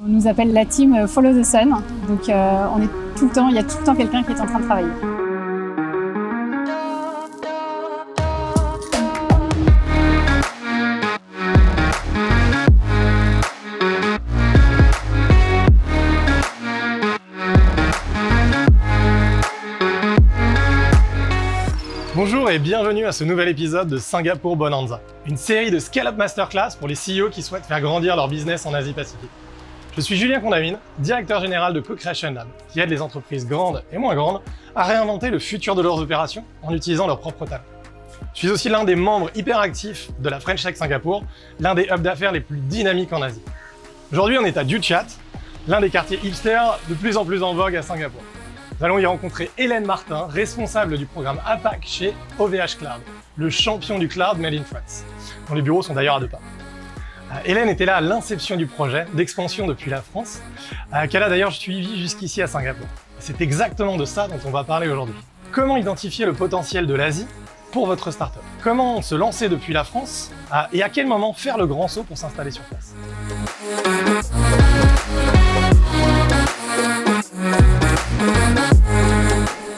On nous appelle la team Follow the Sun, donc il y a tout le temps quelqu'un qui est en train de travailler. Bonjour et bienvenue à ce nouvel épisode de Singapour Bonanza, une série de Scale-Up Masterclass pour les CEO qui souhaitent faire grandir leur business en Asie-Pacifique. Je suis Julien Condamine, directeur général de Co-Creation Lab, qui aide les entreprises grandes et moins grandes à réinventer le futur de leurs opérations en utilisant leurs propres talents. Je suis aussi l'un des membres hyper actifs de la French Tech Singapour, l'un des hubs d'affaires les plus dynamiques en Asie. Aujourd'hui, on est à Duchat, l'un des quartiers hipster de plus en plus en vogue à Singapour. Nous allons y rencontrer Hélène Martin, responsable du programme APAC chez OVH Cloud, le champion du cloud made in France, dont les bureaux sont d'ailleurs à 2 pas. Hélène était là à l'inception du projet d'expansion depuis la France, qu'elle a d'ailleurs suivi jusqu'ici à Singapour. C'est exactement de ça dont on va parler aujourd'hui. Comment identifier le potentiel de l'Asie pour votre startup? Comment se lancer depuis la France et à quel moment faire le grand saut pour s'installer sur place?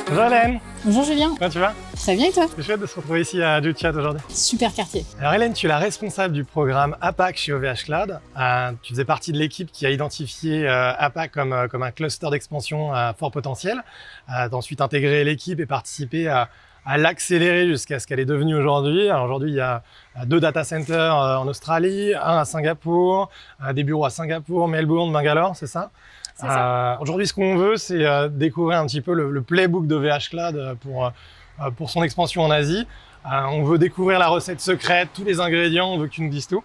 Bonjour Hélène. Bonjour Julien. Comment tu vas? Très bien et toi? C'est chouette de se retrouver ici à Duchat aujourd'hui. Super quartier. Alors Hélène, tu es la responsable du programme APAC chez OVH Cloud. Tu faisais partie de l'équipe qui a identifié APAC comme un cluster d'expansion à fort potentiel. Tu as ensuite intégré l'équipe et participé à l'accélérer jusqu'à ce qu'elle est devenue aujourd'hui. Alors aujourd'hui, il y a 2 data centers en Australie, un à Singapour, des bureaux à Singapour, Melbourne, Bangalore, c'est ça? Aujourd'hui, ce qu'on veut, c'est découvrir un petit peu le playbook d'OVH Cloud pour son expansion en Asie. On veut découvrir la recette secrète, tous les ingrédients, on veut que tu nous dises tout.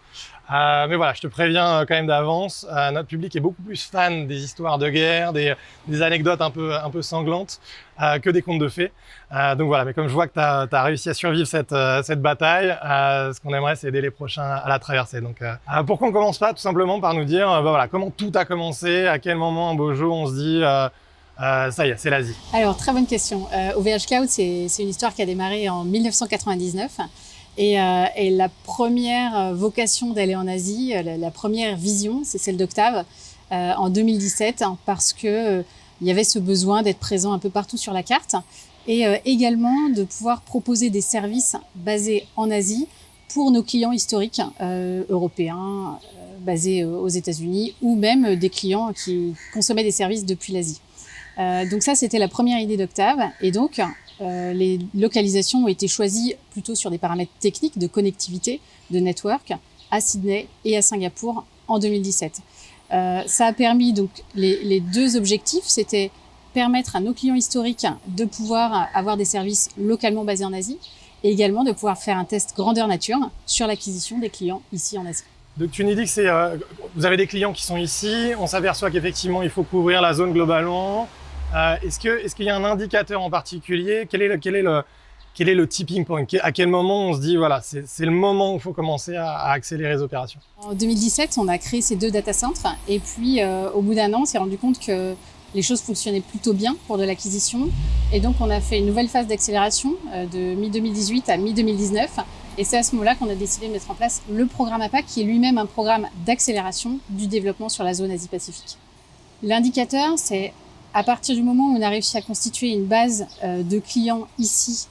Mais voilà, je te préviens quand même d'avance, notre public est beaucoup plus fan des histoires de guerre, des anecdotes un peu sanglantes que des contes de fées. Donc voilà, mais comme je vois que tu as réussi à survivre cette bataille, ce qu'on aimerait, c'est aider les prochains à la traverser. Donc pourquoi on commence pas tout simplement par nous dire voilà, comment tout a commencé, à quel moment un beau jour on se dit ça y est, c'est l'Asie? Alors, très bonne question. OVH Cloud, c'est une histoire qui a démarré en 1999. Et la première vocation d'aller en Asie, la première vision, c'est celle d'Octave en 2017, parce que il y avait ce besoin d'être présent un peu partout sur la carte et également de pouvoir proposer des services basés en Asie pour nos clients historiques européens, basés aux États-Unis, ou même des clients qui consommaient des services depuis l'Asie. Donc ça, c'était la première idée d'Octave. Et donc, les localisations ont été choisies plutôt sur des paramètres techniques de connectivité, de network, à Sydney et à Singapour en 2017. Ça a permis donc les 2 objectifs, c'était permettre à nos clients historiques de pouvoir avoir des services localement basés en Asie et également de pouvoir faire un test grandeur nature sur l'acquisition des clients ici en Asie. Donc tu nous dis que vous avez des clients qui sont ici, on s'aperçoit qu'effectivement il faut couvrir la zone globalement. Est-ce qu'il y a un indicateur en particulier? Quel est le tipping point? À quel moment on se dit voilà, c'est le moment où il faut commencer à accélérer les opérations? En 2017, on a créé ces 2 data centers et puis au bout d'1 an, on s'est rendu compte que les choses fonctionnaient plutôt bien pour de l'acquisition et donc on a fait une nouvelle phase d'accélération de mi-2018 à mi-2019 et c'est à ce moment-là qu'on a décidé de mettre en place le programme APAC qui est lui-même un programme d'accélération du développement sur la zone Asie-Pacifique. L'indicateur, c'est à partir du moment où on a réussi à constituer une base de clients ici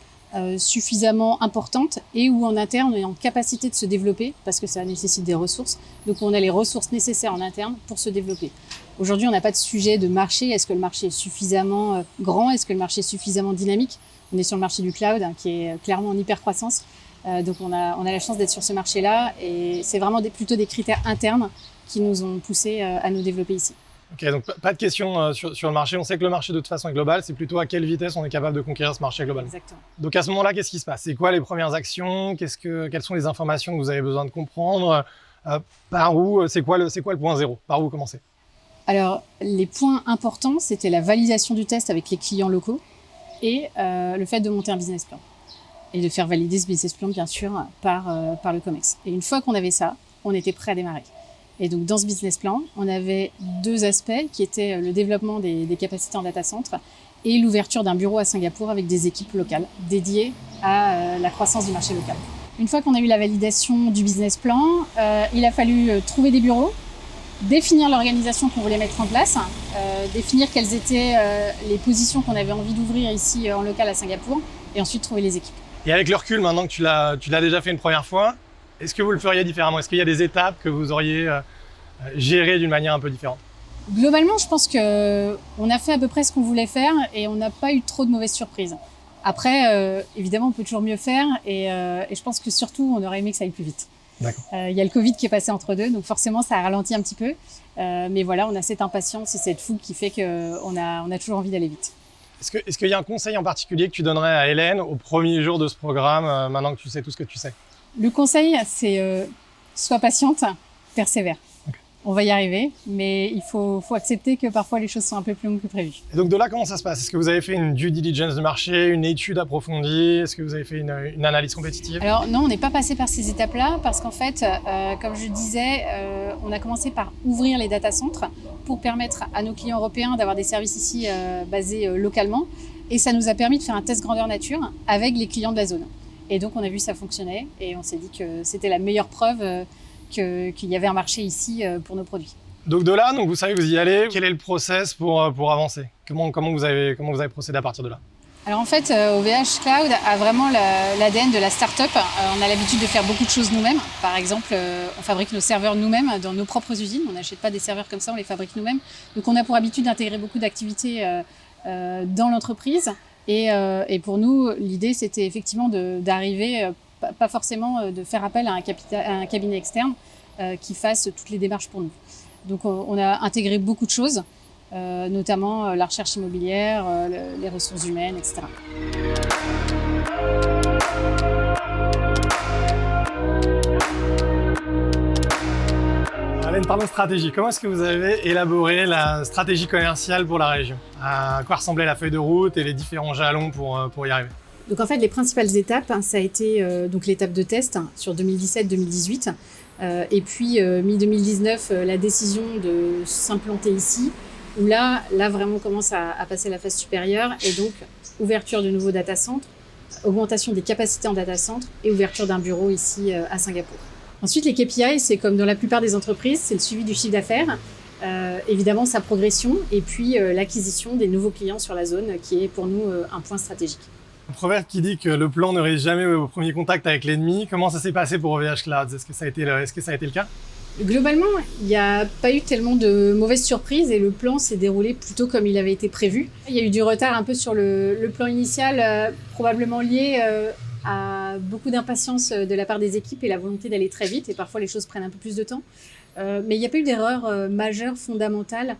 suffisamment importante et où en interne on est en capacité de se développer parce que ça nécessite des ressources. Donc on a les ressources nécessaires en interne pour se développer. Aujourd'hui, on n'a pas de sujet de marché. Est-ce que le marché est suffisamment grand? Est-ce que le marché est suffisamment dynamique? On est sur le marché du cloud qui est clairement en hyper croissance. Donc on a la chance d'être sur ce marché-là et c'est vraiment plutôt des critères internes qui nous ont poussés à nous développer ici. Ok, donc pas de question sur le marché. On sait que le marché de toute façon est global. C'est plutôt à quelle vitesse on est capable de conquérir ce marché global. Exactement. Donc à ce moment-là, qu'est-ce qui se passe? C'est quoi les premières actions? Quelles sont les informations que vous avez besoin de comprendre? Par où? C'est quoi le point zéro? Par où commencer? Alors, les points importants, c'était la validation du test avec les clients locaux et le fait de monter un business plan. Et de faire valider ce business plan, bien sûr, par le COMEX. Et une fois qu'on avait ça, on était prêt à démarrer. Et donc, dans ce business plan, on avait 2 aspects qui étaient le développement des capacités en data center et l'ouverture d'un bureau à Singapour avec des équipes locales dédiées à la croissance du marché local. Une fois qu'on a eu la validation du business plan, il a fallu trouver des bureaux définir l'organisation qu'on voulait mettre en place, définir quelles étaient les positions qu'on avait envie d'ouvrir ici en local à Singapour, et ensuite trouver les équipes. Et avec le recul, maintenant que tu l'as déjà fait une première fois, est-ce que vous le feriez différemment? Est-ce qu'il y a des étapes que vous auriez gérées d'une manière un peu différente? Globalement, je pense qu'on a fait à peu près ce qu'on voulait faire et on n'a pas eu trop de mauvaises surprises. Après, évidemment, on peut toujours mieux faire et je pense que surtout, on aurait aimé que ça aille plus vite. D'accord. Il y a le Covid qui est passé entre deux, donc forcément, ça a ralenti un petit peu. Mais voilà, on a cette impatience et cette fougue qui fait qu'on a toujours envie d'aller vite. Est-ce qu'il y a un conseil en particulier que tu donnerais à Hélène au premier jour de ce programme, maintenant que tu sais tout ce que tu sais? Le conseil, c'est sois patiente, persévère. Okay. On va y arriver, mais il faut accepter que parfois les choses sont un peu plus longues que prévu. Et donc de là, comment ça se passe? Est-ce que vous avez fait une due diligence de marché, une étude approfondie? Est-ce que vous avez fait une analyse compétitive? Alors non, on n'est pas passé par ces étapes-là parce qu'en fait, comme je disais, on a commencé par ouvrir les data centres pour permettre à nos clients européens d'avoir des services ici basés localement. Et ça nous a permis de faire un test grandeur nature avec les clients de la zone. Et donc on a vu que ça fonctionnait et on s'est dit que c'était la meilleure preuve qu'il y avait un marché ici pour nos produits. Donc de là, vous savez que vous y allez. Quel est le process pour avancer? Comment vous avez procédé à partir de là? Alors en fait, OVH Cloud a vraiment l'ADN de la start-up. On a l'habitude de faire beaucoup de choses nous-mêmes. Par exemple, on fabrique nos serveurs nous-mêmes dans nos propres usines. On n'achète pas des serveurs comme ça, on les fabrique nous-mêmes. Donc on a pour habitude d'intégrer beaucoup d'activités dans l'entreprise. Et pour nous, l'idée, c'était effectivement d'arriver, pas forcément de faire appel à un cabinet externe qui fasse toutes les démarches pour nous. Donc on a intégré beaucoup de choses, notamment la recherche immobilière, les ressources humaines, etc. Hélène, parlons stratégie. Comment est-ce que vous avez élaboré la stratégie commerciale pour la région? À quoi ressemblait la feuille de route et les différents jalons pour y arriver? Donc en fait, les principales étapes, ça a été donc l'étape de test sur 2017-2018. Et puis mi-2019, la décision de s'implanter ici, où là vraiment on commence à passer la phase supérieure, et donc ouverture de nouveaux data centers, augmentation des capacités en data center et ouverture d'un bureau ici à Singapour. Ensuite, les KPI, c'est comme dans la plupart des entreprises, c'est le suivi du chiffre d'affaires, évidemment sa progression, et puis l'acquisition des nouveaux clients sur la zone, qui est pour nous un point stratégique. Un proverbe qui dit que le plan ne reste jamais au premier contact avec l'ennemi. Comment ça s'est passé pour OVH Cloud? Est-ce que ça a été le cas? Globalement, il n'y a pas eu tellement de mauvaises surprises et le plan s'est déroulé plutôt comme il avait été prévu. Il y a eu du retard un peu sur le plan initial, probablement lié à beaucoup d'impatience de la part des équipes et la volonté d'aller très vite, et parfois les choses prennent un peu plus de temps. Mais il n'y a pas eu d'erreur majeure, fondamentale,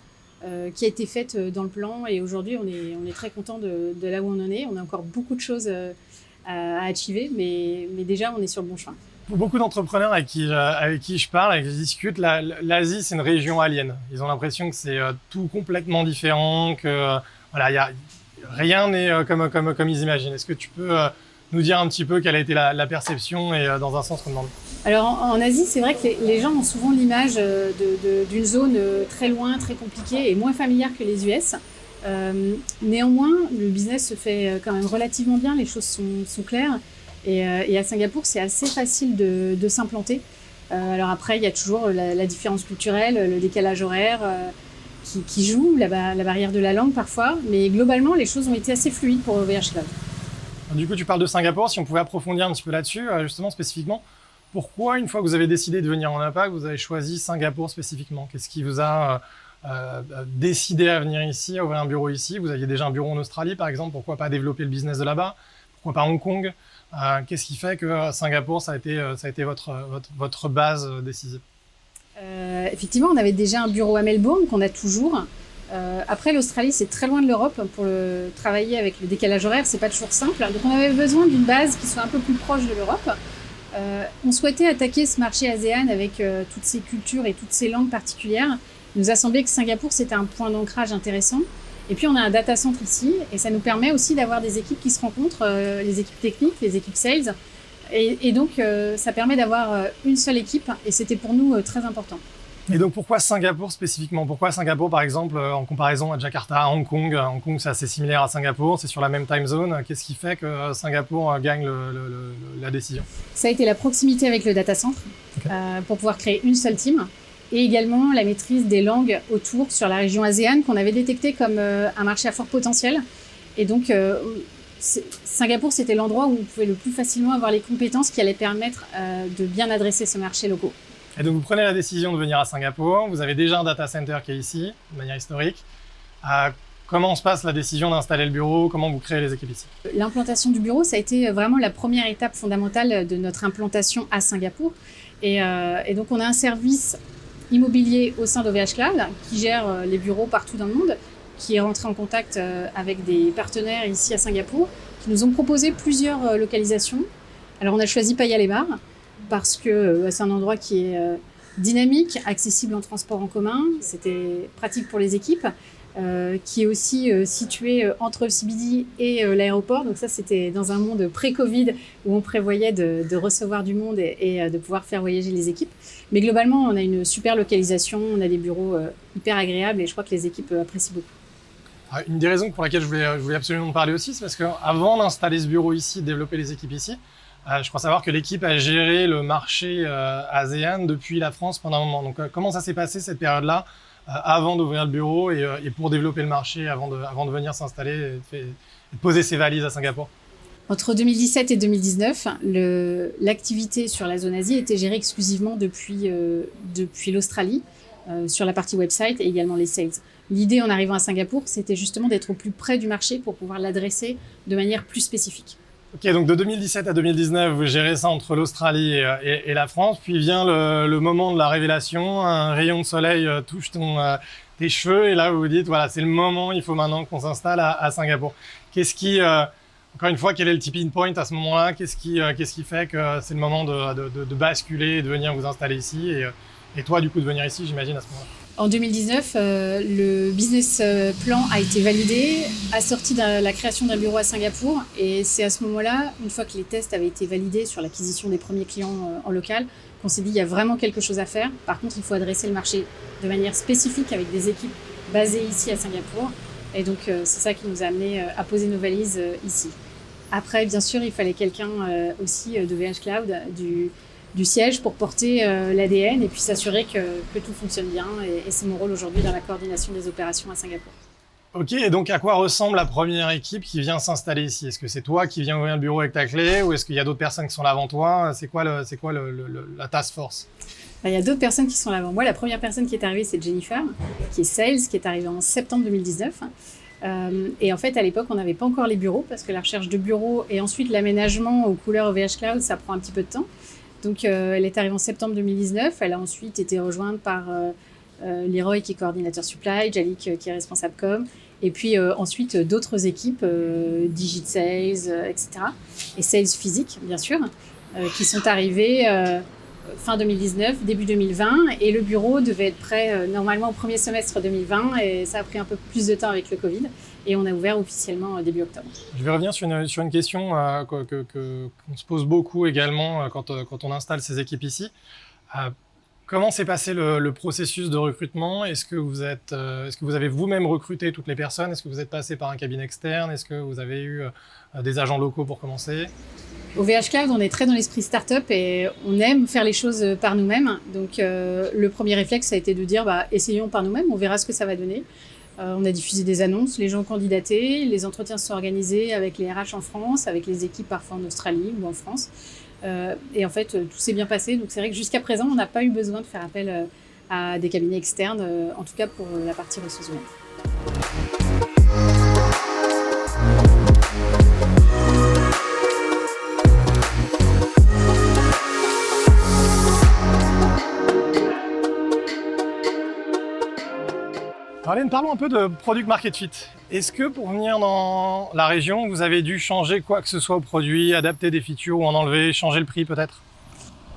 qui a été faite dans le plan, et aujourd'hui on est très content de là où on en est. On a encore beaucoup de choses à achiever, mais déjà on est sur le bon chemin. Pour beaucoup d'entrepreneurs avec qui je parle, avec qui je discute, l'Asie c'est une région alien. Ils ont l'impression que c'est tout complètement différent, que rien n'est comme ils imaginent. Est-ce que tu peux nous dire un petit peu quelle a été la perception et dans un sens qu'on demande? Alors en Asie, c'est vrai que les gens ont souvent l'image d'une zone très loin, très compliquée et moins familière que les US. Néanmoins, le business se fait quand même relativement bien, les choses sont claires. Et à Singapour, c'est assez facile de s'implanter. Alors après, il y a toujours la différence culturelle, le décalage horaire qui joue, la barrière de la langue parfois. Mais globalement, les choses ont été assez fluides pour OVH Cloud. Du coup, tu parles de Singapour. Si on pouvait approfondir un petit peu là-dessus, justement, spécifiquement, pourquoi, une fois que vous avez décidé de venir en APAC, vous avez choisi Singapour spécifiquement? Qu'est-ce qui vous a décidé à venir ici, à ouvrir un bureau ici? Vous aviez déjà un bureau en Australie, par exemple. Pourquoi pas développer le business de là-bas? Pourquoi pas Hong Kong? Qu'est-ce qui fait que Singapour, ça a été votre base décisive? Effectivement, on avait déjà un bureau à Melbourne qu'on a toujours. Après, l'Australie, c'est très loin de l'Europe. Pour travailler avec le décalage horaire, c'est pas toujours simple. Donc, on avait besoin d'une base qui soit un peu plus proche de l'Europe. On souhaitait attaquer ce marché ASEAN avec toutes ces cultures et toutes ces langues particulières. Il nous a semblé que Singapour, c'était un point d'ancrage intéressant. Et puis, on a un data center ici, et ça nous permet aussi d'avoir des équipes qui se rencontrent, les équipes techniques, les équipes sales. Et donc, ça permet d'avoir une seule équipe, et c'était pour nous très important. Et donc, pourquoi Singapour spécifiquement? Pourquoi Singapour, par exemple, en comparaison à Jakarta, à Hong Kong? Hong Kong, c'est assez similaire à Singapour, c'est sur la même time zone. Qu'est-ce qui fait que Singapour gagne la décision? Ça a été la proximité avec le data center, okay, pour pouvoir créer une seule team. et également la maîtrise des langues autour sur la région ASEAN qu'on avait détecté comme un marché à fort potentiel. Et donc, Singapour, c'était l'endroit où on pouvait le plus facilement avoir les compétences qui allaient permettre de bien adresser ce marché locaux. Et donc, vous prenez la décision de venir à Singapour. Vous avez déjà un data center qui est ici, de manière historique. Comment se passe la décision d'installer le bureau? Comment vous créez les équipes ici? L'implantation du bureau, ça a été vraiment la première étape fondamentale de notre implantation à Singapour. Et donc, on a un service immobilier au sein d'OVH Cloud qui gère les bureaux partout dans le monde, qui est rentré en contact avec des partenaires ici à Singapour, qui nous ont proposé plusieurs localisations. Alors, on a choisi Paya Lebar parce que c'est un endroit qui est dynamique, accessible en transport en commun, c'était pratique pour les équipes, qui est aussi situé entre le CBD et l'aéroport. Donc ça, c'était dans un monde pré-Covid où on prévoyait de recevoir du monde et de pouvoir faire voyager les équipes. Mais globalement, on a une super localisation, on a des bureaux hyper agréables et je crois que les équipes apprécient beaucoup. Une des raisons pour laquelle je voulais absolument en parler aussi, c'est parce qu'avant d'installer ce bureau ici, de développer les équipes ici, je crois savoir que l'équipe a géré le marché ASEAN depuis la France pendant un moment. Donc comment ça s'est passé cette période-là avant d'ouvrir le bureau et pour développer le marché avant de venir s'installer et de poser ses valises à Singapour? Entre 2017 et 2019, l'activité sur la zone Asie était gérée exclusivement depuis l'Australie, sur la partie website et également les sales. L'idée en arrivant à Singapour, c'était justement d'être au plus près du marché pour pouvoir l'adresser de manière plus spécifique. Ok, donc de 2017 à 2019, vous gérez ça entre l'Australie et la France, puis vient le moment de la révélation, un rayon de soleil touche tes cheveux, et là vous vous dites, voilà, c'est le moment, il faut maintenant qu'on s'installe à Singapour. Encore une fois, quel est le tipping point à ce moment-là? Qu'est-ce qui fait que c'est le moment de basculer et de venir vous installer ici et toi, du coup, de venir ici, j'imagine, à ce moment-là? En 2019, le business plan a été validé, assorti de la création d'un bureau à Singapour. Et c'est à ce moment-là, une fois que les tests avaient été validés sur l'acquisition des premiers clients en local, qu'on s'est dit qu'il y a vraiment quelque chose à faire. Par contre, il faut adresser le marché de manière spécifique avec des équipes basées ici à Singapour. Et donc, c'est ça qui nous a amené à poser nos valises ici. Après, bien sûr, il fallait quelqu'un aussi de VH Cloud, du siège pour porter l'ADN et puis s'assurer que tout fonctionne bien. Et c'est mon rôle aujourd'hui dans la coordination des opérations à Singapour. Ok, et donc à quoi ressemble la première équipe qui vient s'installer ici? Est-ce que c'est toi qui viens ouvrir le bureau avec ta clé ou est-ce qu'il y a d'autres personnes qui sont là avant toi? C'est quoi la task force? Il y a d'autres personnes qui sont là avant moi. La première personne qui est arrivée, c'est Jennifer, qui est Sales, qui est arrivée en septembre 2019. Et en fait, à l'époque, on n'avait pas encore les bureaux parce que la recherche de bureaux et ensuite l'aménagement aux couleurs OVH Cloud, ça prend un petit peu de temps. Donc, elle est arrivée en septembre 2019. Elle a ensuite été rejointe par Leroy, qui est coordinateur supply, Jalik, qui est responsable com, et puis ensuite d'autres équipes, Digit Sales, etc. Et Sales physique, bien sûr, qui sont arrivées fin 2019, début 2020. Et le bureau devait être prêt normalement au premier semestre 2020. Et ça a pris un peu plus de temps avec le Covid. Et on a ouvert officiellement début octobre. Je vais revenir sur une question qu'on se pose beaucoup également quand on installe ces équipes ici. Comment s'est passé le processus de recrutement? Est-ce que vous avez vous-même recruté toutes les personnes? Est-ce que vous êtes passé par un cabinet externe? Est-ce que vous avez eu des agents locaux pour commencer? Au VH Cloud, on est très dans l'esprit startup et on aime faire les choses par nous-mêmes. Donc, le premier réflexe a été de dire essayons par nous-mêmes, on verra ce que ça va donner. On a diffusé des annonces, les gens ont candidaté, les entretiens se sont organisés avec les RH en France, avec les équipes parfois en Australie ou en France. Et en fait, tout s'est bien passé. Donc c'est vrai que jusqu'à présent, on n'a pas eu besoin de faire appel à des cabinets externes, en tout cas pour la partie ressources humaines. Marlène, parlons un peu de Product Market Fit. Est-ce que pour venir dans la région, vous avez dû changer quoi que ce soit au produit, adapter des features ou en enlever, changer le prix peut-être?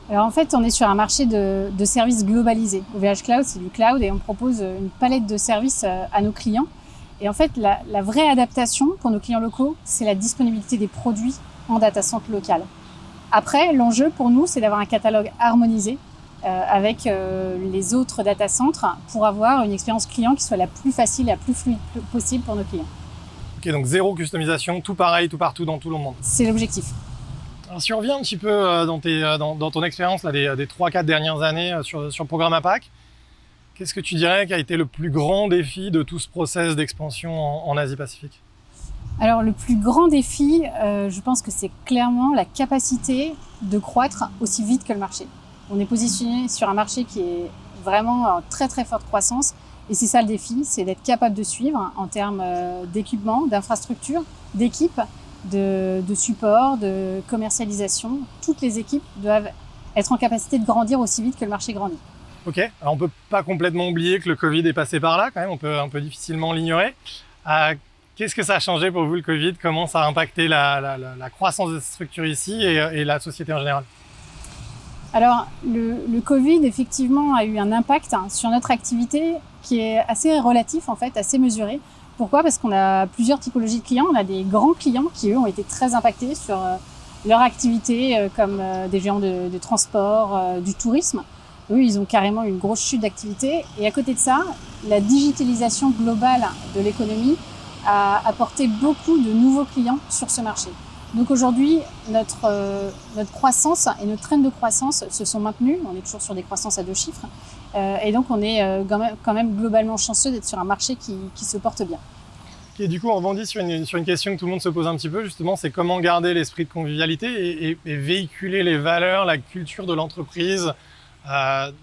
Alors en fait, on est sur un marché de services globalisés. OVH Cloud, c'est du cloud et on propose une palette de services à nos clients. Et en fait, la vraie adaptation pour nos clients locaux, c'est la disponibilité des produits en data center local. Après, l'enjeu pour nous, c'est d'avoir un catalogue harmonisé avec les autres data centers pour avoir une expérience client qui soit la plus facile et la plus fluide possible pour nos clients. Ok, donc zéro customisation, tout pareil, tout partout, dans tout le monde. C'est l'objectif. Alors si on revient un petit peu dans ton expérience là, des 3-4 dernières années sur le programme APAC, Qu'est-ce que tu dirais qui a été le plus grand défi de tout ce process d'expansion en Asie-Pacifique? Alors le plus grand défi, je pense que c'est clairement la capacité de croître aussi vite que le marché. On est positionné sur un marché qui est vraiment en très très forte croissance et c'est ça le défi, c'est d'être capable de suivre en termes d'équipement, d'infrastructure, d'équipe, de support, de commercialisation. Toutes les équipes doivent être en capacité de grandir aussi vite que le marché grandit. Ok, alors on peut pas complètement oublier que le Covid est passé par là quand même, on peut difficilement l'ignorer. Qu'est-ce que ça a changé pour vous le Covid? Comment ça a impacté la croissance des structures ici et la société en général? Alors, le Covid, effectivement, a eu un impact sur notre activité qui est assez relatif, en fait, assez mesuré. Pourquoi? Parce qu'on a plusieurs typologies de clients. On a des grands clients qui, eux, ont été très impactés sur leur activité, comme des géants de transport, du tourisme. Eux, ils ont carrément une grosse chute d'activité. Et à côté de ça, la digitalisation globale de l'économie a apporté beaucoup de nouveaux clients sur ce marché. Donc aujourd'hui, notre croissance et notre trend de croissance se sont maintenus. On est toujours sur des croissances à 2 chiffres. Et donc on est quand même globalement chanceux d'être sur un marché qui se porte bien. Et du coup, on rebondit sur une question que tout le monde se pose un petit peu, justement, c'est comment garder l'esprit de convivialité et véhiculer les valeurs, la culture de l'entreprise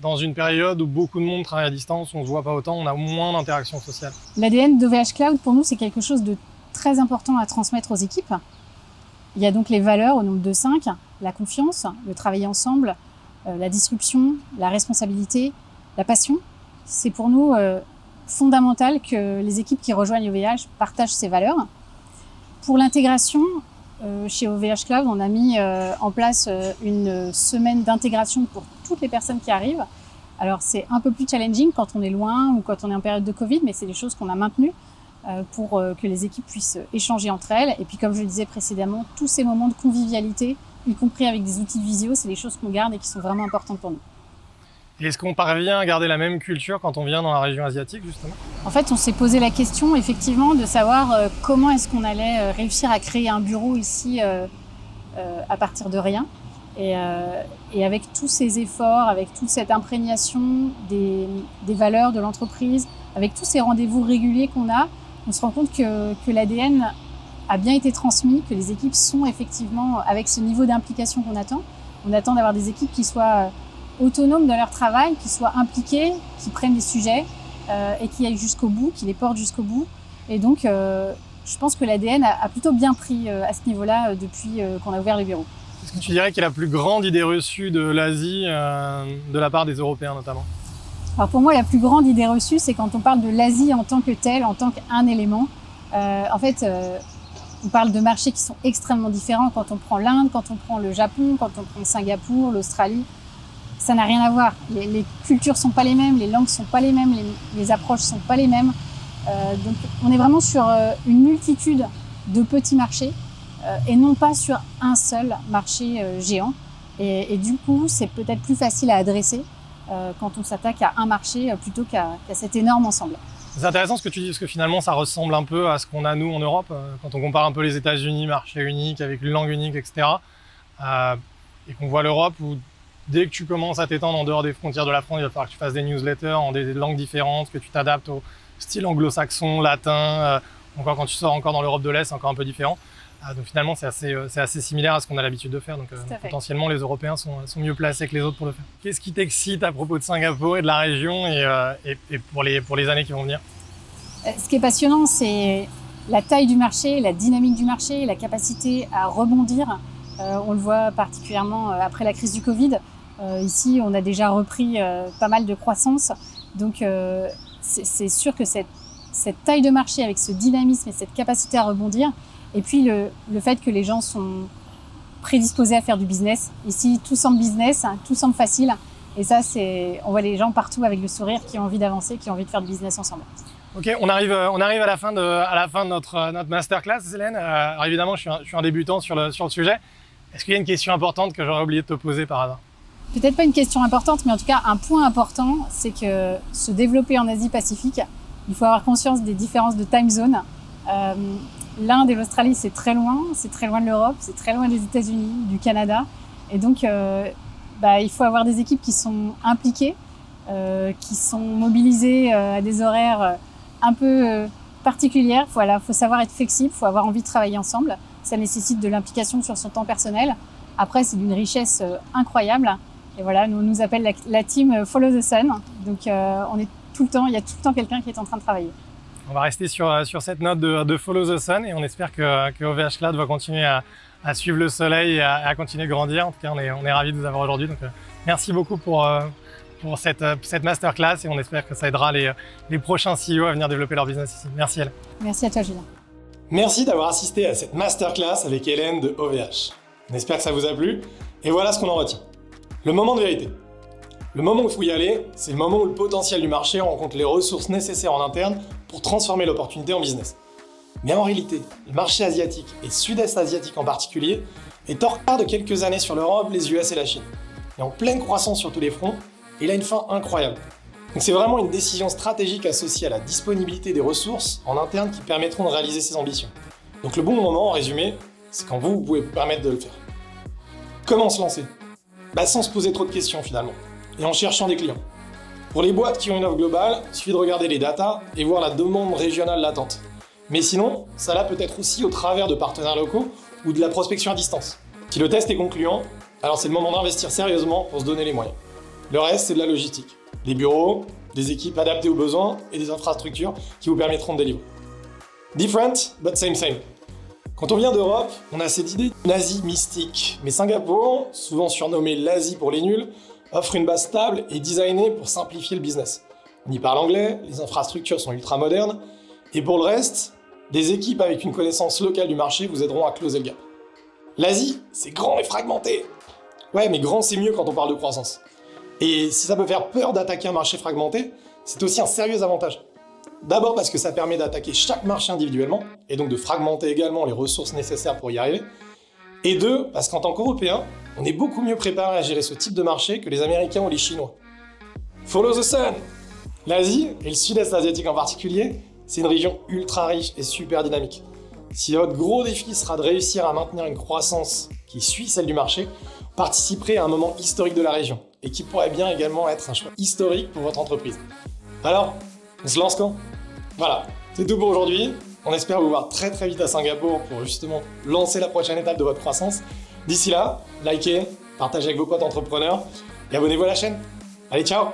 dans une période où beaucoup de monde travaille à distance, on ne se voit pas autant, on a moins d'interactions sociales. L'ADN d'OVH Cloud, pour nous, c'est quelque chose de très important à transmettre aux équipes. Il y a donc les valeurs au nombre de 5, la confiance, le travailler ensemble, la disruption, la responsabilité, la passion. C'est pour nous fondamental que les équipes qui rejoignent OVH partagent ces valeurs. Pour l'intégration, chez OVH Cloud, on a mis en place une semaine d'intégration pour toutes les personnes qui arrivent. Alors c'est un peu plus challenging quand on est loin ou quand on est en période de Covid, mais c'est des choses qu'on a maintenues pour que les équipes puissent échanger entre elles. Et puis comme je le disais précédemment, tous ces moments de convivialité, y compris avec des outils de visio, c'est des choses qu'on garde et qui sont vraiment importantes pour nous. Et est-ce qu'on parvient à garder la même culture quand on vient dans la région asiatique, justement? En fait, on s'est posé la question, effectivement, de savoir comment est-ce qu'on allait réussir à créer un bureau ici à partir de rien. Et avec tous ces efforts, avec toute cette imprégnation des valeurs de l'entreprise, avec tous ces rendez-vous réguliers qu'on a, on se rend compte que l'ADN a bien été transmis, que les équipes sont effectivement avec ce niveau d'implication qu'on attend. On attend d'avoir des équipes qui soient autonomes dans leur travail, qui soient impliquées, qui prennent des sujets et qui aillent jusqu'au bout, qui les portent jusqu'au bout. Et donc, je pense que l'ADN a plutôt bien pris à ce niveau-là depuis qu'on a ouvert le bureau. Est-ce que tu dirais qu'il y a la plus grande idée reçue de l'Asie, de la part des Européens notamment? Alors pour moi, la plus grande idée reçue, c'est quand on parle de l'Asie en tant que telle, en tant qu'un élément. En fait, on parle de marchés qui sont extrêmement différents. Quand on prend l'Inde, quand on prend le Japon, quand on prend Singapour, l'Australie, ça n'a rien à voir. Les cultures sont pas les mêmes, les langues sont pas les mêmes, les approches sont pas les mêmes. Donc on est vraiment sur une multitude de petits marchés et non pas sur un seul marché géant. Et du coup, c'est peut-être plus facile à adresser quand on s'attaque à un marché plutôt qu'à cet énorme ensemble. C'est intéressant ce que tu dis, parce que finalement, ça ressemble un peu à ce qu'on a nous en Europe, quand on compare un peu les États-Unis, marché unique, avec une langue unique, etc. Et qu'on voit l'Europe où dès que tu commences à t'étendre en dehors des frontières de la France, il va falloir que tu fasses des newsletters en des langues différentes, que tu t'adaptes au style anglo-saxon, latin. Encore quand tu sors encore dans l'Europe de l'Est, c'est encore un peu différent. Donc finalement, c'est assez similaire à ce qu'on a l'habitude de faire. Donc potentiellement, les Européens sont mieux placés que les autres pour le faire. Qu'est-ce qui t'excite à propos de Singapour et de la région et pour les années qui vont venir? Ce qui est passionnant, c'est la taille du marché, la dynamique du marché, la capacité à rebondir. On le voit particulièrement après la crise du Covid. Ici, on a déjà repris pas mal de croissance. Donc c'est sûr que cette taille de marché avec ce dynamisme et cette capacité à rebondir, et puis le fait que les gens sont prédisposés à faire du business. Ici, tout semble business, tout semble facile. Et ça, on voit les gens partout avec le sourire qui ont envie d'avancer, qui ont envie de faire du business ensemble. Ok, on arrive à la fin de notre masterclass, Hélène. Alors évidemment, je suis un débutant sur le sujet. Est-ce qu'il y a une question importante que j'aurais oublié de te poser par hasard? Peut-être pas une question importante, mais en tout cas, un point important, c'est que se développer en Asie-Pacifique, il faut avoir conscience des différences de time zone. L'Inde et l'Australie, c'est très loin de l'Europe, c'est très loin des États-Unis, du Canada. Et donc, il faut avoir des équipes qui sont impliquées, qui sont mobilisés à des horaires un peu particulières. Voilà, faut savoir être flexible, faut avoir envie de travailler ensemble. Ça nécessite de l'implication sur son temps personnel. Après, c'est d'une richesse incroyable. Et voilà, nous, on nous appelle la team Follow the Sun. Donc, on est tout le temps, il y a tout le temps quelqu'un qui est en train de travailler. On va rester sur cette note de Follow the Sun et on espère que OVH Cloud va continuer à suivre le soleil et à continuer de grandir. En tout cas, on est ravis de vous avoir aujourd'hui. Donc, merci beaucoup pour cette masterclass et on espère que ça aidera les prochains CEO à venir développer leur business ici. Merci Hélène. Merci à toi Julien. Merci d'avoir assisté à cette masterclass avec Hélène de OVH. On espère que ça vous a plu et voilà ce qu'on en retient. Le moment de vérité. Le moment où il faut y aller, c'est le moment où le potentiel du marché rencontre les ressources nécessaires en interne pour transformer l'opportunité en business. Mais en réalité, le marché asiatique, et sud-est asiatique en particulier, est en retard de quelques années sur l'Europe, les US et la Chine. Il est en pleine croissance sur tous les fronts, et il a une fin incroyable. Donc c'est vraiment une décision stratégique associée à la disponibilité des ressources en interne qui permettront de réaliser ces ambitions. Donc le bon moment, en résumé, c'est quand vous pouvez vous permettre de le faire. Comment se lancer ? Sans se poser trop de questions finalement, et en cherchant des clients. Pour les boîtes qui ont une offre globale, il suffit de regarder les datas et voir la demande régionale latente. Mais sinon, ça là peut être aussi au travers de partenaires locaux ou de la prospection à distance. Si le test est concluant, alors c'est le moment d'investir sérieusement pour se donner les moyens. Le reste, c'est de la logistique. Des bureaux, des équipes adaptées aux besoins et des infrastructures qui vous permettront de délivrer. Different, but same. Quand on vient d'Europe, on a cette idée d'une Asie mystique. Mais Singapour, souvent surnommée l'Asie pour les nuls, offre une base stable et designée pour simplifier le business. On y parle anglais, les infrastructures sont ultra modernes, et pour le reste, des équipes avec une connaissance locale du marché vous aideront à closer le gap. L'Asie, c'est grand et fragmenté. Ouais, mais grand c'est mieux quand on parle de croissance. Et si ça peut faire peur d'attaquer un marché fragmenté, c'est aussi un sérieux avantage. D'abord parce que ça permet d'attaquer chaque marché individuellement, et donc de fragmenter également les ressources nécessaires pour y arriver. Et deux, parce qu'en tant qu'Européens, on est beaucoup mieux préparé à gérer ce type de marché que les Américains ou les Chinois. Follow the sun! L'Asie, et le sud-est asiatique en particulier, c'est une région ultra riche et super dynamique. Si votre gros défi sera de réussir à maintenir une croissance qui suit celle du marché, vous participerez à un moment historique de la région, et qui pourrait bien également être un choix historique pour votre entreprise. Alors, on se lance quand ? Voilà, c'est tout pour aujourd'hui. On espère vous voir très vite à Singapour pour justement lancer la prochaine étape de votre croissance. D'ici là, likez, partagez avec vos potes entrepreneurs et abonnez-vous à la chaîne. Allez, ciao!